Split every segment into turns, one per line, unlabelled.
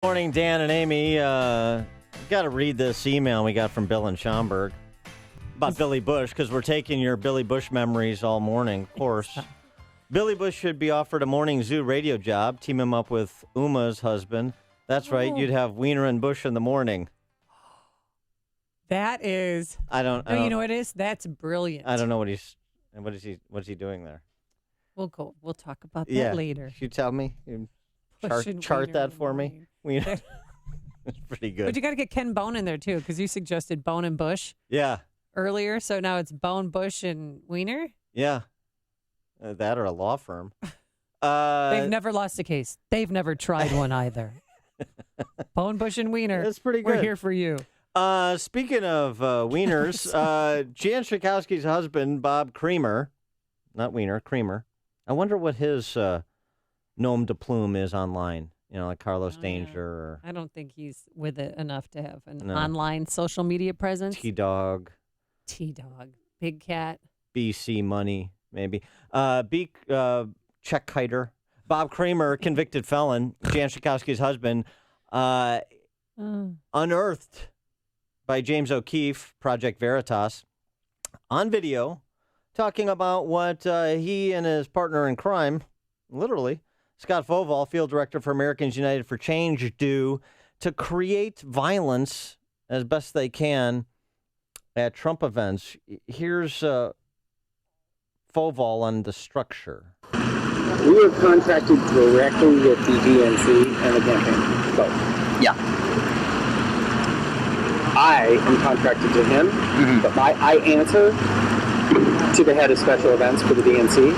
Morning, Dan and Amy. Got to read this email we got from Bill in Schaumburg about Billy Bush, because we're taking your Billy Bush memories all morning, of course. Billy Bush should be offered a morning zoo radio job. Team him up with Uma's husband. That's right. You'd have Wiener and Bush in the morning.
That is.
I don't.
You know what it is? That's brilliant.
I don't know what what's he doing there.
We'll talk about that later.
You tell me. Chart that for me. Wiener. It's pretty good.
But you got to get Ken Bone in there too, because you suggested Bone and Bush.
Yeah.
Earlier, so now it's Bone, Bush, and Wiener.
Yeah. That or a law firm.
They've never lost a case. They've never tried one either. Bone, Bush, and Wiener.
That's pretty good.
We're here for you.
Speaking of wieners, Jan Schakowsky's husband, Bob Creamer, not Wiener, Creamer. I wonder what his nom de plume is online. You know, like Carlos Danger. Or,
I don't think he's with it enough to have an online social media presence.
T-Dog.
Big Cat.
BC Money, maybe. Check Kiter. Bob Creamer, convicted felon, Jan Schakowsky's husband, unearthed by James O'Keefe, Project Veritas, on video, talking about what he and his partner in crime, literally, Scott Foval, field director for Americans United for Change, do to create violence as best they can at Trump events. Here's Foval on the structure.
We were contracted directly with the DNC and the campaign. Both.
Yeah.
I am contracted to him, but I answer to the head of special events for the DNC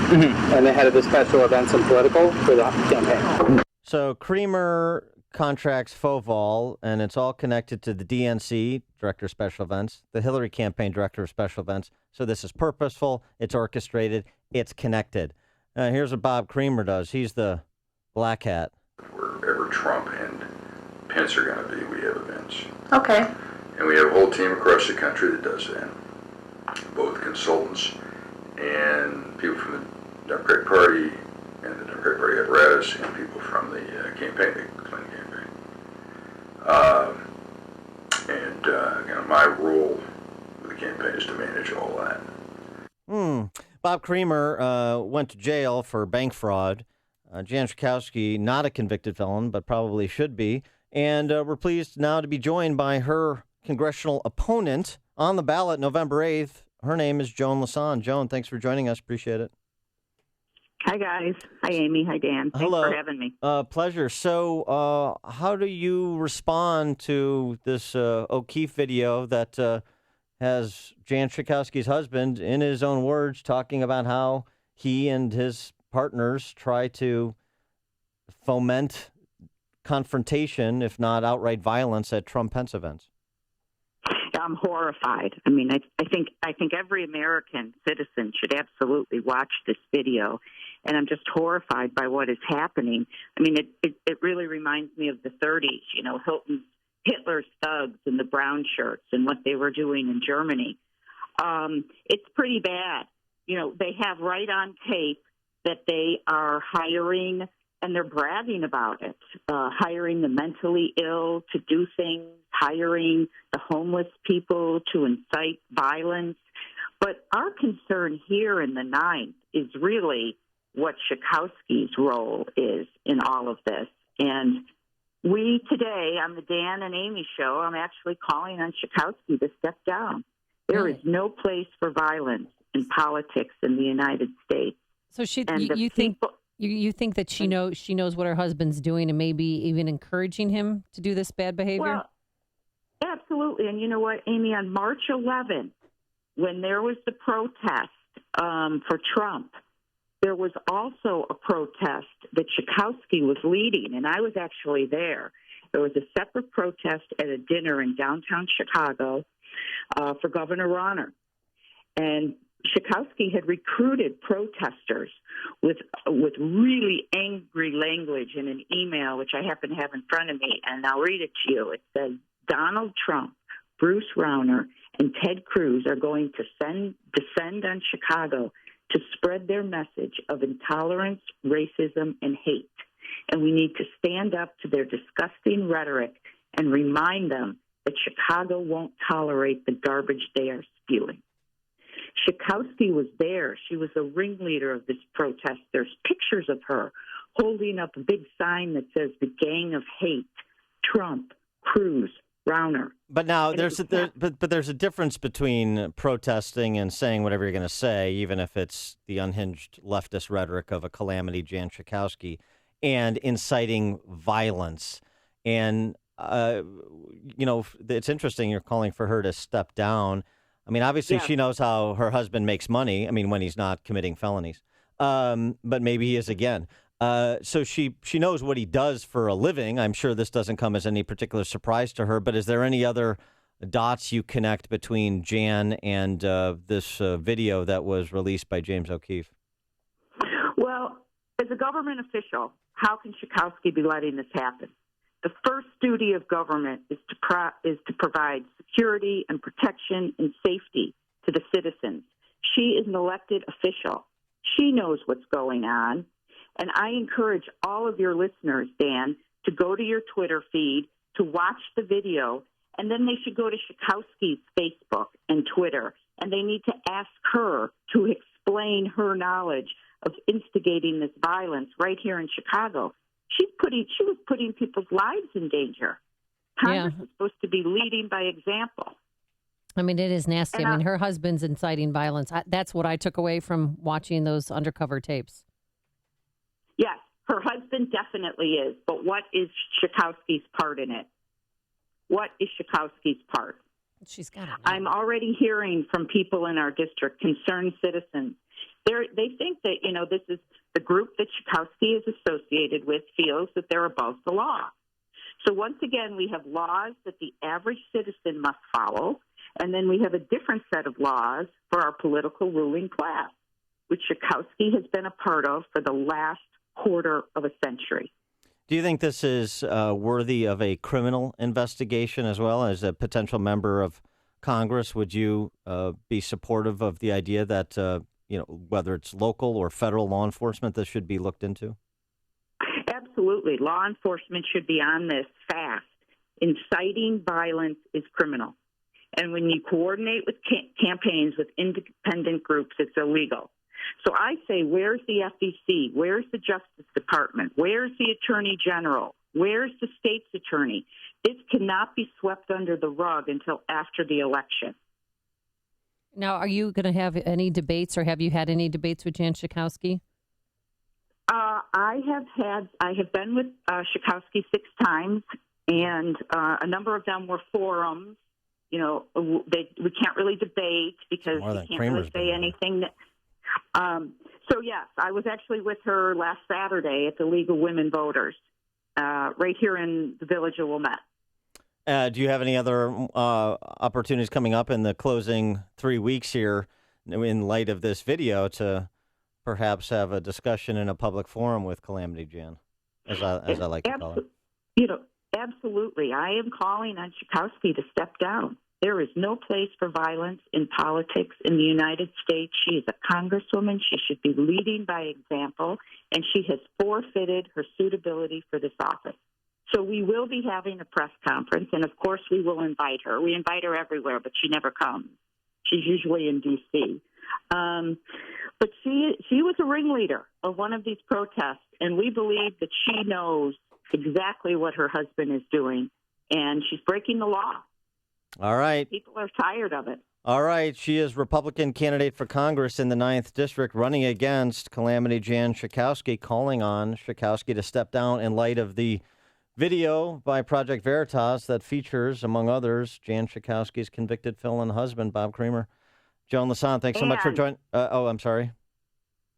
and the head of the special events and political for the campaign.
So Creamer contracts Foval, and it's all connected to the DNC, Director of Special Events, the Hillary campaign, Director of Special Events. So this is purposeful, it's orchestrated, it's connected. Here's what Bob Creamer does. He's the black hat.
Wherever Trump and Pence are going to be, we have events.
Okay.
And we have a whole team across the country that does that. Both consultants and people from the Democratic Party and the Democratic Party apparatus and people from the campaign, the Clinton campaign. My role with the campaign is to manage all that.
Bob Creamer went to jail for bank fraud. Jan Schakowsky, not a convicted felon, but probably should be. And we're pleased now to be joined by her congressional opponent on the ballot November 8th. Her name is Joan Lasonde. Joan, thanks for joining us. Appreciate it.
Hi, guys. Hi, Amy. Hi, Dan. Thanks for having me.
Pleasure. So how do you respond to this O'Keefe video that has Jan Schakowsky's husband, in his own words, talking about how he and his partners try to foment confrontation, if not outright violence, at Trump-Pence events?
I'm horrified. I mean, I think every American citizen should absolutely watch this video, and I'm just horrified by what is happening. I mean, it really reminds me of the 30s, you know, Hitler's thugs in the brown shirts and what they were doing in Germany. It's pretty bad. You know, they have right on tape that they are hiring, and they're bragging about it, hiring the mentally ill to do things, hiring the homeless people to incite violence. But our concern here in the ninth is really what Schakowsky's role is in all of this. And we today, on the Dan and Amy show, I'm actually calling on Schakowsky to step down. There is no place for violence in politics in the United States.
So you think that she knows what her husband's doing and maybe even encouraging him to do this bad behavior?
Well, absolutely. And you know what, Amy, on March 11th, when there was the protest for Trump, there was also a protest that Schakowsky was leading, and I was actually there. There was a separate protest at a dinner in downtown Chicago for Governor Rauner. And Schakowsky had recruited protesters with really angry language in an email, which I happen to have in front of me, and I'll read it to you. It says, Donald Trump, Bruce Rauner, and Ted Cruz are going to descend on Chicago to spread their message of intolerance, racism, and hate. and we need to stand up to their disgusting rhetoric and remind them that Chicago won't tolerate the garbage they are spewing. Schakowsky was there. She was a ringleader of this protest. There's pictures of her holding up a big sign that says the Gang of Hate, Trump, Cruz, Rauner.
But now there's a difference between protesting and saying whatever you're going to say, even if it's the unhinged leftist rhetoric of a Calamity Jan Schakowsky, and inciting violence. And it's interesting you're calling for her to step down. I mean, obviously she knows how her husband makes money. I mean, when he's not committing felonies, but maybe he is again. So she knows what he does for a living. I'm sure this doesn't come as any particular surprise to her, but is there any other dots you connect between Jan and this video that was released by James O'Keefe?
Well, as a government official, how can Schakowsky be letting this happen? The first duty of government is to provide security and protection and safety to the citizens. She is an elected official. She knows what's going on. And I encourage all of your listeners, Dan, to go to your Twitter feed, to watch the video, and then they should go to Schakowsky's Facebook and Twitter, and they need to ask her to explain her knowledge of instigating this violence right here in Chicago. She was putting people's lives in danger. Congress is supposed to be leading by example.
I mean, it is nasty. I mean, her husband's inciting violence. That's what I took away from watching those undercover tapes.
Yes, her husband definitely is. But what is Schakowsky's part in it? What is Schakowsky's part?
She's got it.
I'm already hearing from people in our district, concerned citizens. They think that, this is the group that Schakowsky is associated with feels that they're above the law. So once again, we have laws that the average citizen must follow, and then we have a different set of laws for our political ruling class, which Schakowsky has been a part of for the last quarter of a century.
Do you think this is worthy of a criminal investigation as well? As a potential member of Congress, would you be supportive of the idea that, whether it's local or federal law enforcement, this should be looked into?
Absolutely. Law enforcement should be on this fast. Inciting violence is criminal. And when you coordinate with campaigns with independent groups, it's illegal. So I say, where's the FEC? Where's the Justice Department? Where's the Attorney General? Where's the state's attorney? This cannot be swept under the rug until after the election.
Now, are you going to have any debates, or have you had any debates with Jan Schakowsky?
I have been with Schakowsky 6 times, and a number of them were forums. We can't really debate because we can't really say anything. So yes, I was actually with her last Saturday at the League of Women Voters, right here in the village of Wilmette.
Do you have any other opportunities coming up in the closing 3 weeks here, in light of this video, to perhaps have a discussion in a public forum with Calamity Jan, as I like to call it?
Absolutely. I am calling on Schakowsky to step down. There is no place for violence in politics in the United States. She is a congresswoman. She should be leading by example, and she has forfeited her suitability for this office. So we will be having a press conference, and of course we will invite her. We invite her everywhere, but she never comes. She's usually in D.C. But she was a ringleader of one of these protests, and we believe that she knows exactly what her husband is doing, and she's breaking the law.
All right.
People are tired of it.
All right. She is Republican candidate for Congress in the 9th District, running against Calamity Jan Schakowsky, calling on Schakowsky to step down in light of the video by Project Veritas that features, among others, Jan Schakowsky's convicted felon husband, Bob Creamer. Joan Lasonde, thanks so much for joining. I'm sorry.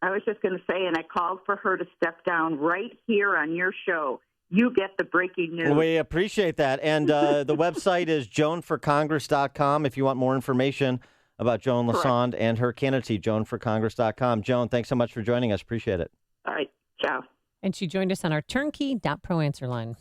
I was just going to say, and I called for her to step down right here on your show. You get the breaking news.
We appreciate that. And the website is joanforcongress.com if you want more information about Joan Lasonde and her candidacy, joanforcongress.com. Joan, thanks so much for joining us. Appreciate it.
All right. Ciao.
And she joined us on our turnkey.pro answer line.